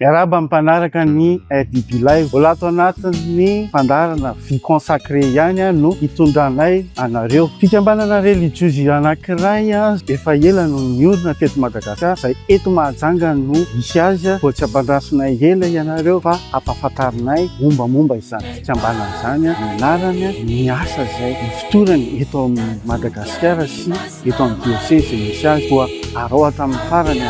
Miarahaba mpanaraka ny DB Live. Mbola ato anatin'ny fandarana vie consacrée ihany no hitondranay anareo. Fikambanana religiozy anankiray efa ela no niorina teto Madagasikara, izay eto Mahajanga no misy azy. Vao tsy ambandrasinay ela ianareo fa ampahafantarinay mombamomba izany fikambanana izany, ny anarany, ny asa izay fitorany eto amin'ny Madagasikara sy eto amin'ny diocèse misy azy, koa arao hatramin'ny farany.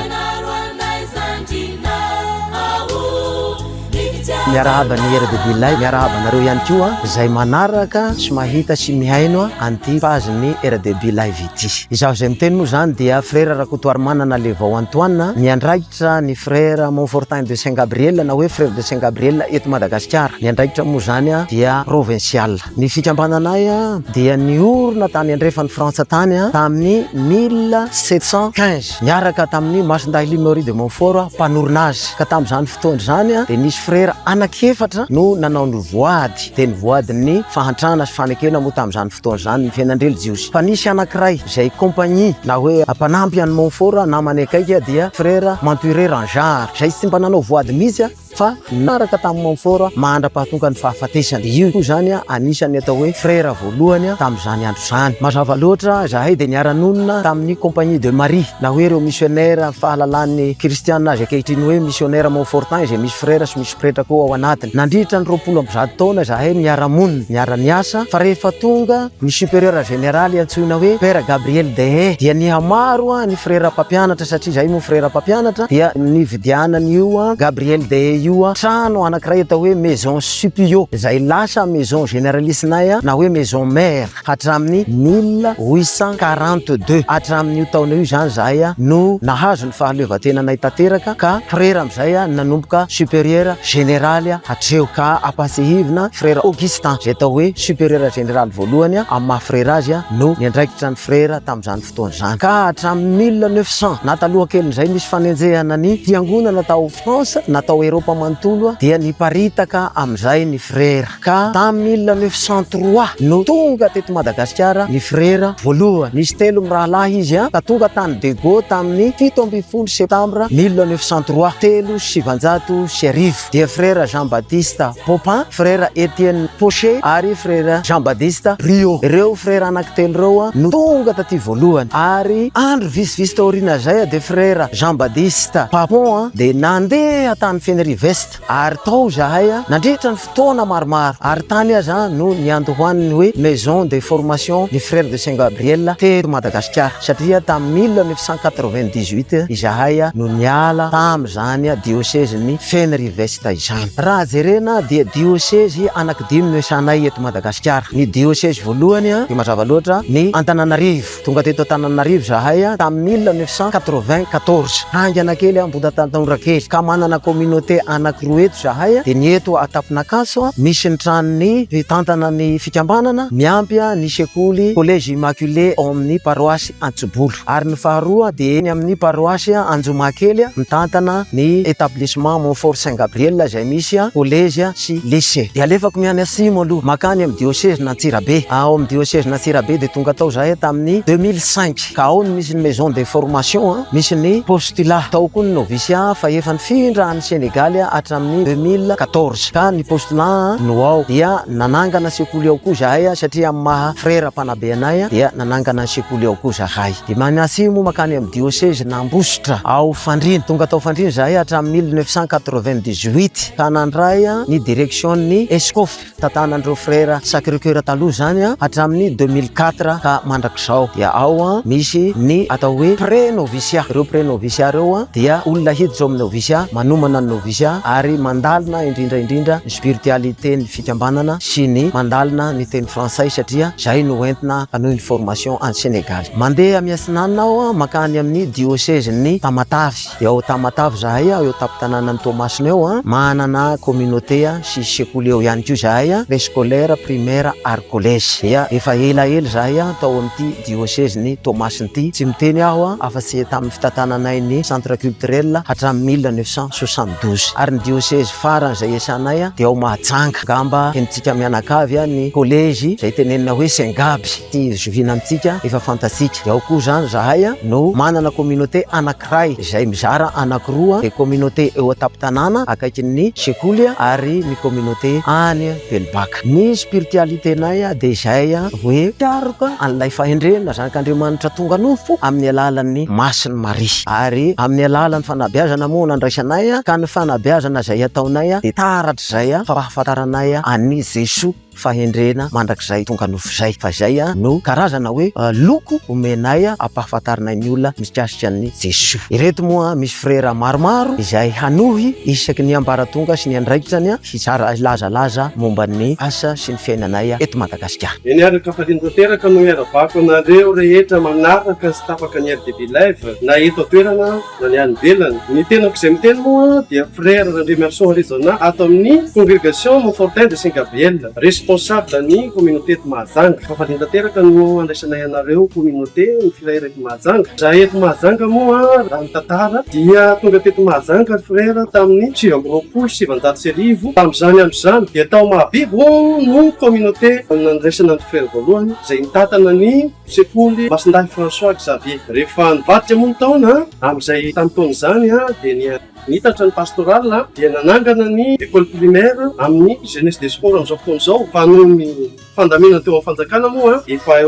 Miarahaba ny DB Live, miarahaba nareo ihany koa izay manaraka sy mahita sy mihaino anty page-ny DB Live ity. Izaho izay miteny moa zany dia frère Rakotoary Manana Levao Antoine, ny andraikitra ny frère Montfortin de Saint-Gabriel, na hoe frère de Saint-Gabriel eto Madagasikara. Ny andraikitra moa zany dia provincial. Ny fikambananay dia niorina tany andrefany Frantsa tany tamin'ny 1715, niaraka tamin'ny Masindahy Limery de Montfort mpanorina azy. Ka tamin'izany fotoana zany dia nisy frère anakefatra no nanao ny voady, dia ny voadin'ny fahantrana sy fanekena moa tamin'izany fotoana zany ny fiainandrelo jiosy. Fa nisy anankiray izay compagnie na hoe ampanampy any Montfort namany akaiky dia frère Manturé Ranjard, izay tsy mba nanao voady mihitsy fa naraka tamin'ny Montfort mandra-pahatonga ny fahafatesany. Io koa zany anisany atao hoe frère voalohany tamin'izany andro zany. Mazava loatra zahay dia niara-nonina tamin'ny compagnie de Marie, na hoe ireo missionnaire fahalalan'ny kristianina azy ankehitriny hoe missionnaire Montfortin, izay misy frère sy misy pretra koa ao anatiny. Nandritra ny 20 taona zahay niara-monina, niara-niasa, fa rehefa tonga ny supérieur général antsoina hoe Père Gabriel Dehe dia nihamaro ny frère mpampianatra, satria zahay moa frère mpampianatra, dia nividianany io Gabriel Dehe io trano anankiray atao hoe maison Supio, izay lasa maison généralistinay na hoe maison mère hatramin'ny 1842. Hatramin'io taona io zany zahay no nahazo ny fahaleovan-tenanay tanteraka, ka frère amizay nanomboka supérieur général hatreo, ka apasehivina frère Augustin izay atao hoe supérieur général voalohany amin'ny maha frère azy no niandraikitra ny frère tamin'izany fotoana zany. Ka hatramin'ny 1900 na taloha kelin'izay nisy fanenjehana ny fiangonana natao France natao Eropa manontolo, dia niparitaka amin'izay ny frère. Ka tamin'ny 1903 no tonga teto Madagasikara ny frère voalohany. Nisy telo mirahalahy izy ka tonga tany de Gaulle tamin'ny 17 septambra 1903, telo sivanjato sy arivo. Dia frère Jean-Baptiste Popin, frère Etienne Pochet ary frère Jean-Baptiste Rio. Ireo frère anankitelo reo no tonga taty voalohany, ary andro visivisy taorina zay dia frère Jean-Baptiste Papon dia nandeha tany Fenrivest, ary tao zahay nandritra ny fotoana maromaro, ary tany aza no niandohaniny hoe maison de formation ny frère de Saint-Gabriel teto Madagasikara, satria tamin'ny 1998 izahay no niala tamin'izany diocèse ny Fenrivest izany. Raha jerena dia diocèse anankidimy no isanay eto Madagasikara. Ny diocèse voalohany dia mazava loatra ny Antananarivo. Tonga teto Antananarivo zahay tamin'ny 1994, hanganakely Ambohidatantorakely, ka manana communauté anankiroa eto zahay. Dia ny eto Atapinakaso misy ny tranony vitantana ny fikambanana miampy ny sekoly collège immaculé amin'ny paroisse Antsobolo, ary ny faharoa dia ny amin'ny paroisse Anjomakely mitantana ny établissement Montfort Saint-Gabriel izay misy collège sy lycée. Dia alefako miany asimo aloha makany amin'ny diocèse Antsirabe. Ao amin'ny diocèse Antsirabe dia tonga tao zahay tamin'ny 2005, ka ao misy ny maison de formation, misy ny postulat, tao koa ny noviciat fa efa nifindra any Sénégal hatramin'ny 2014, ka ny postulat no ao. Dia nanangana sekoly ao koa zahay, satria amin'ny maha frère mpanabe anay dia nanangana sekoly ao koa zahay. Dia manasimo makany amin'ny diocèse Nambositra ao Fandrina. Tonga tao Fandrina zahay hatramin'ny 1998, ka nandray ny direction ny escoffe tatanandreo frère Sacré-Cœur taloha zany hatramin'ny 2004, ka mandrakizao dia ao misy ny atao hoe pré-noviciat. Ireo pré-noviciat reo dia olona hiditra ao amin'ny noviciat, manomana ny noviciat ary mandalina indrindra ny spiritualité ny fikambanana sy ny mandalina ny teny frantsay, satria zay no entina anoy ny formation any Sénégal. Mandeha miasinanao makany amin'ny diocèse ny Tamatavy. Dia ao Tamatavy zahay eo tapitanànan'ny Tomasina eo manana communauté sy sekoly eo ihany koa zahay, préscolaire, primaire ary collège. Dia efa elaela zahay tao amin'ity diocèse ny Tomasina ity, tsy miteny aho afa-tsy tamin'ny fitantananay ny centre culturel hatramin'ny 1972. ary ny diocèse farany zay esanay dia ao Mahajanga ngamba enitsika mianakavy ny collège zay tenenina hoe Saint-Gaby ty zohina amintsika efa fantatsika. Dia ao koa zany zahay no manana communauté anankiray izay mizara anankiroa, ny communauté eo an-tampon-tanàna akaikin'ny sekoly ary ny communauté any Belbaka. Ny spiritualité-nay dia izay hoe tiaroka an'ilay fahendrena zanak'Andriamanitra tonga nofo amin'ny alalan'ny Masiny Maria, ary amin'ny alalan'ny fanabeazana moa nandraisanay ka ny fanabeazana zay ataonay dia taratra zay fahafantaranay any Jesosy fahendrena mandrakizay tonga nofo zay. Fa zay no karazana hoe loko omenay ampahafantarinay ny olona mikasika ny Jesosy. Ireto moa misy frera maromaro izay hanohy isaky ny ambaratonga sy ny andraikitsany hizara lazalaza momba ny asa sy ny fiainanay eto Madagasikara. Niaraka fahalintanteraka no miarabako anareo rehetra manaraka sy tapaka ny RDB Live na eto toerana na ny any ivelany. Ny tenako izay miteny moa dia frère Remerson Arizona ato amin'ny congrégation Montfortin de Saint-Gabriel, responsable ny communauté eto Mahajanga. Fahalintanteraka no andraisanay anareo communauté ny frère eto Mahajanga. Zahay eto Mahajanga moa raha ny tantara dia tonga teto Mahajanga frère tamin'ny 1970 tamin'izany andro zany dia tao Mahabibo no communauté nandraisana ny frère voalohany izay nitatana ny sekoly Masindahy François Xavier. Rehefa nivaritra moa ny taona amin'izay tamin'ny taona zany dia nitatra ny pastoral dia nanangana ny école primaire amin'ny jeunesse des sports amin'izao fotoana izao. Fa noho ny fandaminana teo amin'ny fanjakana moa efa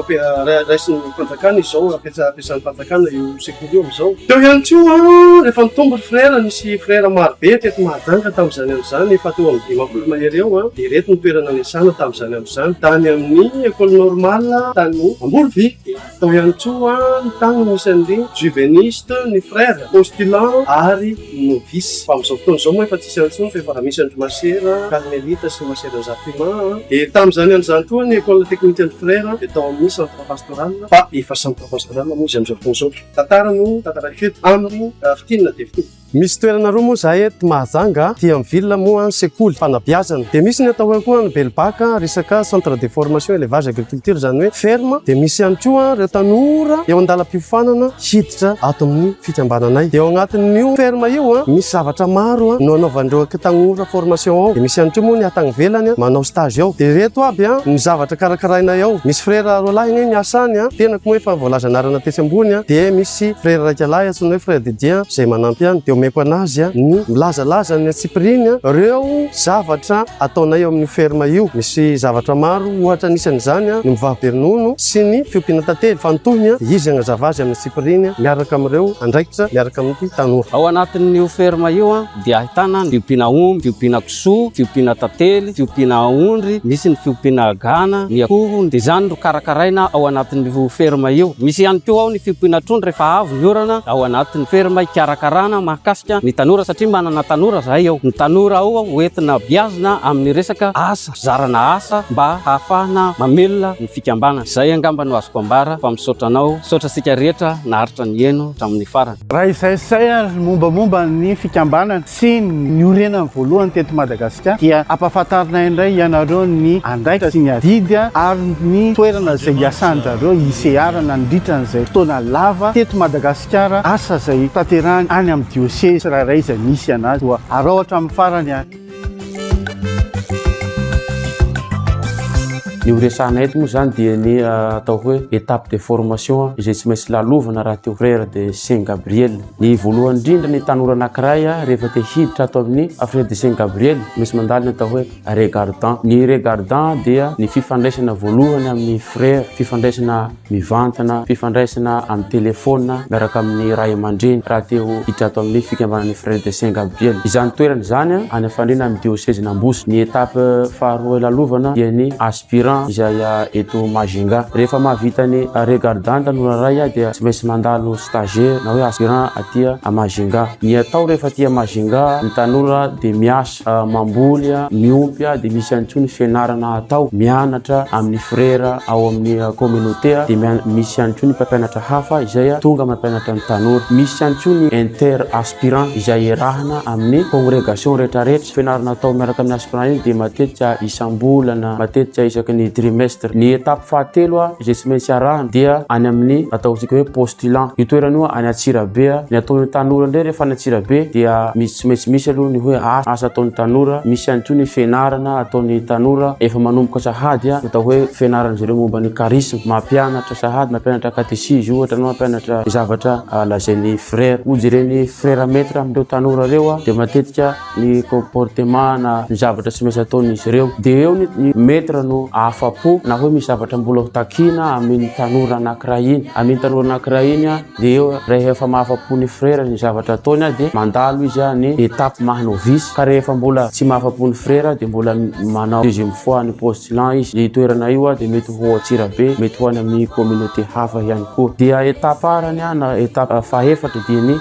raisin'ny fanjakana izao ampiasan'ny fanjakana io sekoly io amin'izao. Teo ihany koa rehefa nitombo frère nisy frère marobe teto Mahajanga tamin'izany andro zany, efa teo amin'ny 50 mahery eo dia reto ny toerana niasana tamin'izany andro zany tany amin'ny école normale tany Amborovy. Tao ihany koa ny tany misy an'ireny juvéniste, ny frère postulant ary novice. Fa amin'izao fotoana izao moa efa tsisy antsony fa efa raha misy andro masera carmelita sy masera Zapima. Dia tamin'izany andro zany koa ny école technique de frère dia tao amin'ny centre pastoral, fa efa centre pastoral moa izy amin'izao fotoana izao. Tantara no tantara keto amin'ny fitinana dia fitinana. Misy toerana roa moa zahay eto Mahajanga, ty amin'ny ville moa sekoly fanabeazana. Dia misy ny atao koa ny Belbaka resaka centre de formation élevage agriculture zany hoe ferme. Dia misy ihany koa ireo tanora eo andalam-piofanana hiditra ato amin'ny fikambananay. Dia ao anatin'io ferme io misy zavatra maro no anaovandreo tanora formation ao. Dia misy ihany koa moa ny atany velany manao stage ao. Dia reto aby ny zavatra karakarainay ao. Misy frère Rolahy miasa any tenako moa efa voalaza anarana tetsy ambony. Dia misy frère raika lahy antsoina hoe frère Didier izay manampy any. Dia omeko anazy ny milazalaza ny Tsipriny ireo zavatra ataonay ao amin'ny ferme io. Misy zavatra maro ohatra anisan'izany ny mivavim-peronono sy ny fiompiana tantely fantohiny izy agnazava azy amin'ny Tsipriny miaraka amin'ireo andraikitra miaraka amin'ny tanora. Ao anatin'io ferme io dia ahitana ny fiompiana omby, fiompiana kisoa, fiompiana tantely, fiompiana ondry, misy ny fiompiana gana, ny akoho. Dia izany no karakaraina ao anatin'io ferme io. Misy ihany koa ao ny fiompiana trondro rehefa avy ny orana ao anatin'ny ferme ikarakarana mahakasika ny tanora satria manana tanora zahay ao. Ny tanora ao hoentina biazina amin'ny resaka asa, zarana asa mba hahafahana mamelona ny fikambanana. Zay angamba no azoko ambara fa misaotra anao, saotra sika rehetra naharitra ny eno hatramin'ny farany. Raha isaisay mombamomba ny fikambanana sy ny orenany voalohany teto Madagasikara dia ampahafantarina indray ianareo ny andraikitra sy ny adidy ary ny toerana izay iasan'zareo isearana nandritran'izay fotoana lava teto Madagasikara, asa izay tanterahany any amin'ny diocèse raharay izay misy anazy toa araohatra amin'ny farany any. Ny oresanay eto moa zany dia ny atao hoe étape de formation izay tsy maintsy lalovana raha teo frère de Saint-Gabriel. Ny voalohany indrindra ny tanora anankiray rehefa te hiditra ato amin'ny frère de Saint-Gabriel misy mandalo ny atao hoe regardant. Ny regardant dia ny fifandraisana voalohany amin'ny frère, fifandraisana mivantana, fifandraisana amin'ny telefona miaraka amin'ny ray aman-dreny raha teo hiditra ato amin'ny fikambanan'ny frère de Saint-Gabriel. Izany toerana izany any afandrina amin'ny diocèse n'Ambosy. Ny étape faharoa lalovana dia ny aspirant izay eto Majunga. Rehefa mahavita ny regardant tanora ray dia tsy maintsy mandalo stagiaire na hoe aspirant aty Majunga. Ny atao rehefa aty Majunga ny tanora dia miasa mamboly, miompy dia misy ihany koa ny fianarana atao mianatra amin'ny frère ao amin'ny communauté dia misy ihany koa ny mpampianatra hafa izay tonga mampianatra ny tanora. Misy ihany koa ny inter aspirant izay erahana amin'ny congrégation rehetrarehetra. Fianarana atao miaraka amin'ny aspirant iny dia matetika isam-bolana, matetika isaky ny ny trimestre. Ny étape fahatelo izay tsy maintsy arahana dia any amin'ny ataontsika hoe postulant. Io toerana io any Antsirabe ny ataon'ny tanora ndray rehefa any Antsirabe dia tsy maintsy misy aloha ny hoe asa ataon'ny tanora, misy ihany koa ny fianarana ataon'ny tanora efa manomboka sahady atao hoe fianarana zareo momba ny charisme, mampianatra sahady, mampianatra catéchisme ohatra no mampianatra zavatra lazain'ny frère ou jereny frère maître amindreo tanora reo dia matetika ny comportement na ny zavatra tsy maintsy ataon'izy ireo dia eo ny maître no afapo na hoe misy zavatra mbola takina amin'ny tanora anankiray iny, amin'ny tanora anankiray iny dia eo rehefa mahafapo ny frère ny zavatra ataony dia mandalo izy ny étape mahanovice. Ka rehefa mbola tsy mahafapo ny frère dia mbola manao deuxième fois ny postulant izy. Ny toerana io dia mety ho Antsirabe, mety ho any amin'ny communauté hafa ihany koa. Dia étape farany na étape faefatra dia ny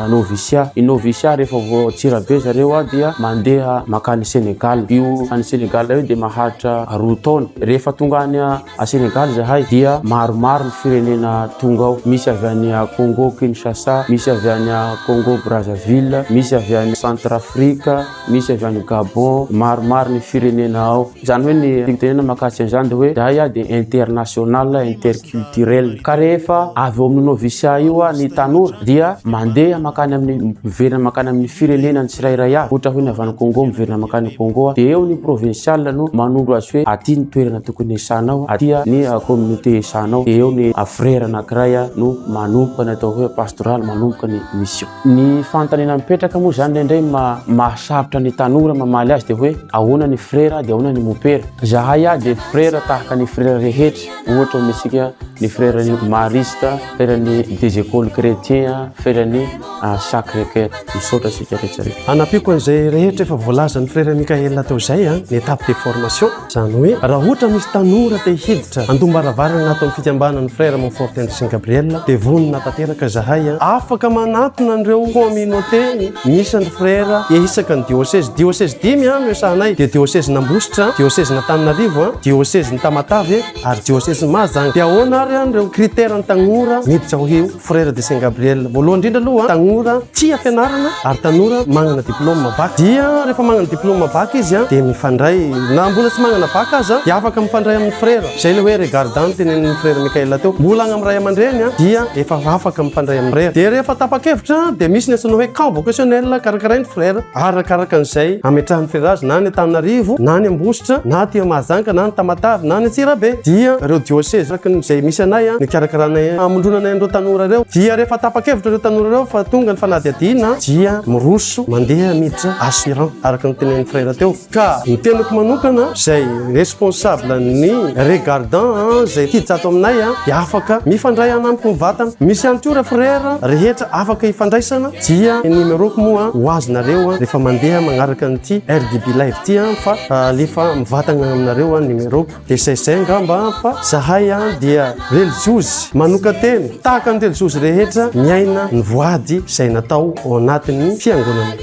noviciat. I noviciat rehefa vo Antsirabe zareo dia mandeha makany Sénégal. Io any Sénégal io dia maharitra 2 taona. Rehefa tonga any a Sénégal zahay dia maromaro ny firenena tonga ao. Misy avy any Congo Kinshasa, misy avy any Congo Brazzaville, misy avy any Centrafrika, misy avy any Gabon, maromaro ny firenena ao. Zany hoe ny firenena makasy an'izany dia hoe zahay dia international interculturel. Ka rehefa avy ao amin'ny noviciat io ny tanora dia mandeha makany amin'ny miverina makany amin'ny firenena ny tsirairay avy. Ohatra hoe ny avy any Congo miverina makany Congo dia eo ny provincial no manondro azy hoe aty ny toerana tokony esanao, aty ny communauté esanao. Dia eo ny frère anankiray no manomboka ny atao hoe pastoral, manomboka ny mission. Ny fantanena mipetraka moa zany indray mahasarotra ny tanora mamaly azy dia hoe ahoana ny frère dia ahoana ny mopera. Zahay dia frère tahaka ny frère rehetra, ohatra misika ny frère ny mariste, frère ny des écoles chrétiens, frère ny Sacré-Cœur. Misaotra sika rehetrarehetra. Anapiko an'izay rehetra efa voalaza ny frère Mikael tao izay ny étape de formation. Zany hoe raha ohatra misy tanora te hiditra andombaravarana ato amin'ny fikambanan'ny frère Montfort de Saint Gabriel dia vonona tanteraka zahay afaka manatona an'ireo communauté misy ny frère ehisaka ny diocèse 5 no esanay dia diocèse n'Ambositra, diocèse n'Antananarivo, diocèse ny Tamatavy ary diocèse Mahajanga. Dia ahoana ary ireo critère ny tanora miditra ho io frère de Saint Gabriel. Voalohany indrindra aloha tanora tia fianarana ary tanora magnana diplôme bac. Dia rehefa magnana diplôme bac izy dia mifandray na mbola tsy magnana bac aza dia afaka mifandray amin'ny frère. Zay le hoe regardant tenen'ny frère Mikael teo. Mbola agny amin'ny ray aman-dreny dia efa afaka mifandray amin'ny frère. Dia rehefa tapakevitra dia misy ny antsoina hoe camp vocationnel karakarain'ny frère. Arakaraka an'izay ametrahan'ny frère azy na ny Antananarivo na ny Ambositra na ty Mahajanga na ny Tamatavy na ny Antsirabe. Dia ireo diocèse zay misy anay ny karakaranay amondronanay andreo tanora reo. Dia rehefa tapakevitra ireo tanora reo fa tonga ny fanadihadiana dia miroso mandeha miditra aspirant araka ny tenen'ny frère teo. Ka ny tenako manokana zay responsable ny regardant zay hiditra ato aminay dia afaka mifandray anamiko mivatana. Misy ihany koa frère rehetra afaka hifandraisana dia numéro-ko moa ho azonareo rehefa mandeha magnaraka an'ity RDB live ty fa lefa mivatana aminareo numéro-ko dia zay ngamba fa zahay dia religieuse manokateny tahaka ny religieuse rehetra miaina ny voady izay natao ao anatin'ny fiangonana.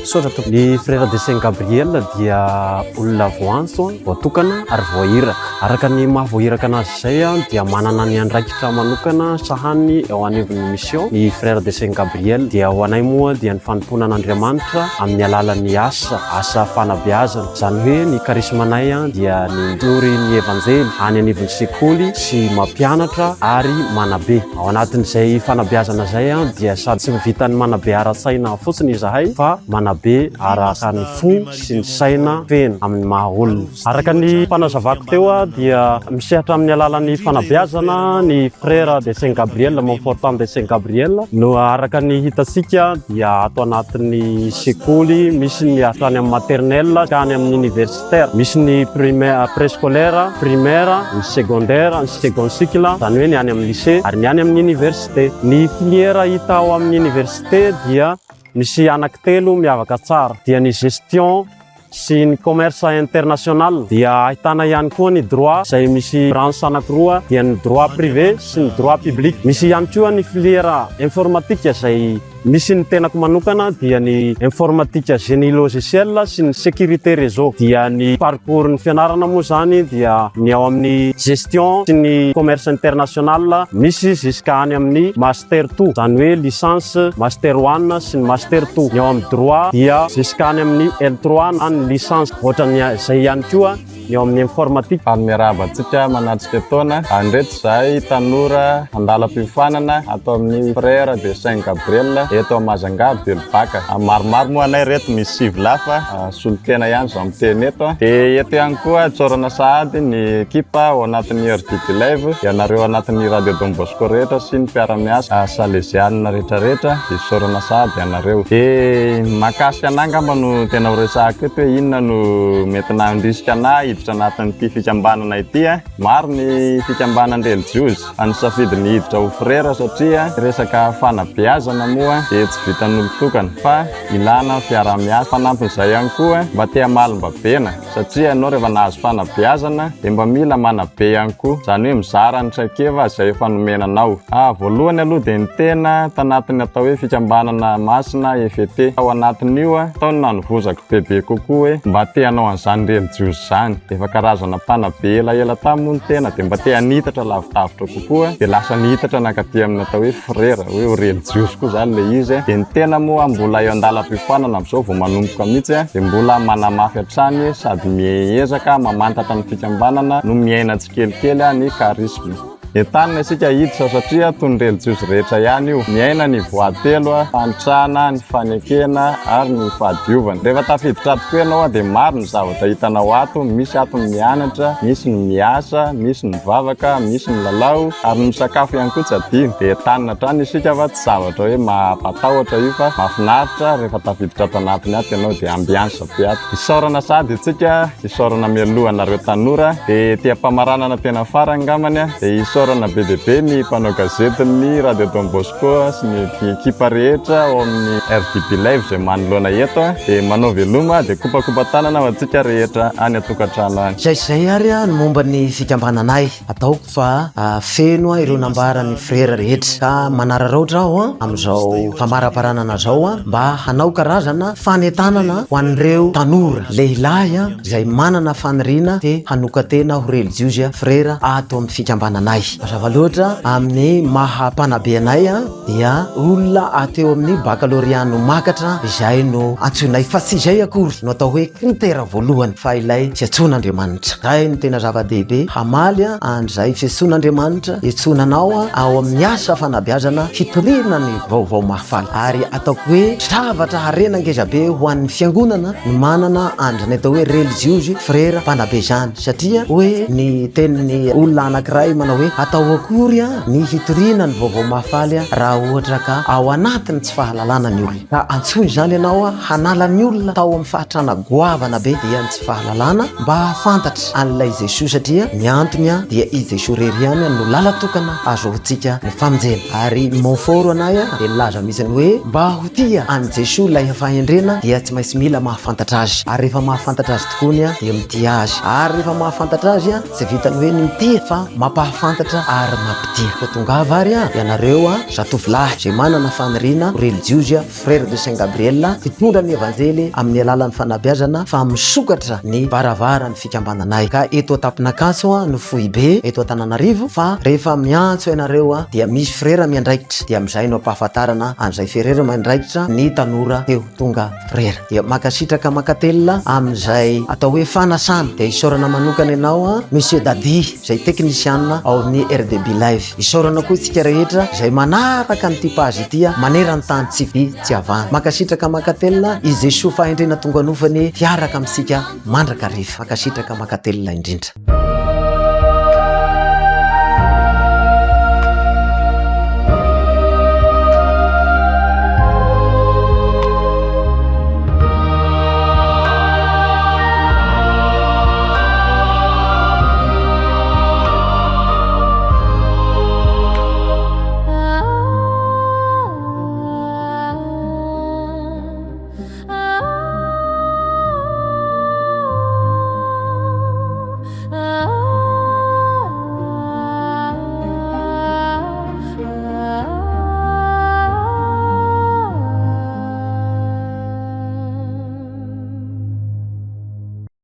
Ny frère de Saint Gabriel dia olona voantso, voatokana ary voahiraka. Araka ny mahavoahiraka anazy izay dia manana ny andraikitra manokana sahany eo anivon'ny mission. Ny frère de Saint Gabriel dia ho anay moa dia ny fanompoana an'Andriamanitra amin'ny alalan'ny asa fanabeazana. Zany hoe ny karismanay dia ny tory ny evanjely any anivon'ny sekoly sy mampianatra ary manabe. Ao anatin'izay fanabeazana zay dia sady tsy vitany manabe ara-tsaina fotsiny izahay fa manabe araka ny fo sy ny saina feno amin'ny maha olona. Araka ny fanazavako teo dia misehatra amin'ny alalan'ny fanabeazana ny frère de Saint Gabriel, Montfort de Saint Gabriel. No araka ny hitasika dia ato anatin'ny sekoly, misy ny atrany amin'ny maternelle ka any amin'ny universitaire, misy ny primaire préscolaire, primaire, ny secondaire, ny second cycle, zany hoe ny any amin'ny lycée ary ny any amin'ny université. Ny filière hita ao amin'ny université dia misy anankitelo miavaka tsara dia ny gestion sy ny commerce international. Dia ahitana ihany koa ny droit izay misy branche anankiroa dia ny droit privé sy ny droit public. Misy ihany koa ny filière informatique izay misy ny tenako manokana dia ny informatique génie logiciel sy ny sécurité réseau. Dia ny parcours ny fianarana moa zany dia ny ao amin'ny gestion sy ny commerce international misy jusqu'à any amin'ny master 2, zany hoe licence master 1 sy ny master 2. Ny ao amin'ny droit dia jusqu'à any amin'ny L3 na ny licence. Ohatrany izay ihany koa ny eo amin'ny informatique. Ary miarahaba antsika manatrika taona andreto zahay tanora andalam-piofanana atao amin'ny frère de Saint Gabriel eto Majunga Belbaka. Maromaro moa anay reto misy sivy lafa solon-tena ihany zao miteny eto. De eto ihany koa tsorana sahady ny ekipa ao anatin'ny RDB Live ianareo anatin'ny Radio Don Bosco rehetra sy ny mpiara-miasa Salesianina rehetrarehetra de tsorana sahady ianareo. De makasika anangamba no tena horesahako eto hoe inona no mety nandrisika anay hiditra anatin'ity fikambanana ity. Maro ny fikambanan-religiosy anisafidy ny hiditra ho frère satria resaka fanabeazana moa de tsy vitan'olo tokana fa ilana fiara-miasa. Fanampin'izay ihany koa mba tea malim-babena satria ianao rehefa nahazo fanabeazana de mba mila manabe ihany koa, zany hoe mizara ny traikeva izay fanomenanao. Voalohany aloha de ny tena tanatiny atao hoe fikambanana masina EVT ao anatin'io taony nanovozako bebe kokoa hoe mba te hanao an'izany religiosy zany. Efa karazana mpanabe elaela tamin'ny ny tena de mba te hanitatra lavidavitra kokoa de lasa nihitatra nakaty amin'ny atao hoe frère hoe religiosy koa zany le izy. De ny tena moa mbola eo andalam-piofanana amin'izao vao manomboka mihitsy de mbola manamafy hatrany sady miezaka mamantatra ny fikambanana no miaina tsikelikely ny charisme. Entanina isika hiditra satria toy ny religiosy rehetra ihany io. Miaina ny voatelo, fanitrana, ny fanekena ary ny fahadiovana. Rehefa tafiditra tokoa ianao de maro ny zavatra hitanao ato, misy ato ny mianatra, misy ny miasa, misy ny mivavaka, misy ny lalao ary ny sakafo ihany koa tsy adino. De entanina hatrany isika fa tsy zavatra hoe mampatahotra io fa mahafinaritra rehefa tafiditra ato anatiny ato ianao de ambiance be ato. Isaorana sady itsika, isaorana mialoha anareo tanora de tia-pamaranana tena farany ngamany de isaorana bebe ny mpanao gazetin'ny Radio Don Bosco sy ny ekipa rehetra ao amin'ny RDB Live zay manoloana eto de manao veloma de kopakopa tanana ho antsika rehetra any atokantrano any. Zay ary ny momba ny fikambananay ataoko fa feno ireo nambara ny frère rehetra ka manararaotra aho amin'izao famaraparanana zao mba hanao karazana fanetanana ho an'ireo tanora lehilahy izay manana faniriana te hanokatena ho religiosy frère ato amin'ny fikambananay. Mazava loatra amin'ny maha-panabe anay dia olona ateo amin'ny baccalauréat no makatra izay no antsoinay fa tsy izay akory no atao hoe critère voalohany fa ilay fiantson'Andriamanitra. Zay no tena zava-dehibe hamaly andrizay fiantson'Andriamanitra itsonanao ao amin'ny asa fanabeazana hitorina ny vaovao mahafaly ary ataoko hoe zavatra harena ngezabe ho an'ny fiangonana no manana andriny atao hoe religiosy frère mpanabe zany satria hoe ny tenin'ny olona anankiray manao hoe atao akory ny hitorina ny vaovao mahafaly raha ohatra ka ao anatiny tsy fahalalana ny olona. Ka antsoiny zany ianao hanala ny olona tao amin'ny fahatrana goavana be dia ny tsy fahalalana mba hafantatra an'ilay Jesosy satria ny antony dia i Jesosy rery ihany no lala tokana azo hotsika ny famonjena. Ary Montfort anay dia nilaza mihitsy hoe mba ho tia any Jesosy lay fahendrena dia tsy maintsy mila mahafantatra azy ary rehefa mahafantatra azy tokoa dia mitia azy ary rehefa mahafantatra azy tsy vitany hoe mitia fa mampahafantatra ary mampitia. Fa tongava ary ianareo zatovolahy zay manana faniriana religiosy frère de Saint Gabriel fitondra ny evanjely amin'ny alalan'ny fanabeazana fa misokatra ny baravara ny fikambananay. Ka eto Tampinakaso no fohy be eto Antananarivo fa rehefa miantso ianareo dia misy frère miandraikitra dia amin'izay no ampahafantarana an'izay frère miandraikitra ny tanora teo tonga frère dia makasitraka makatelina amin'izay atao hoe fanasana dia isaorana manokana ianao monsieur Dadi zay technicien ao amin'ny RDB Live. Isaorana koa tsika rehetra izay manaraka ny tipage ity manera ny tany tsy vy tsy avana. Makasitraka makatelina i Jesosy fahendrena tonga nofany tiaraka amintsika mandraka rifa. Makasitraka makatelina indrindra.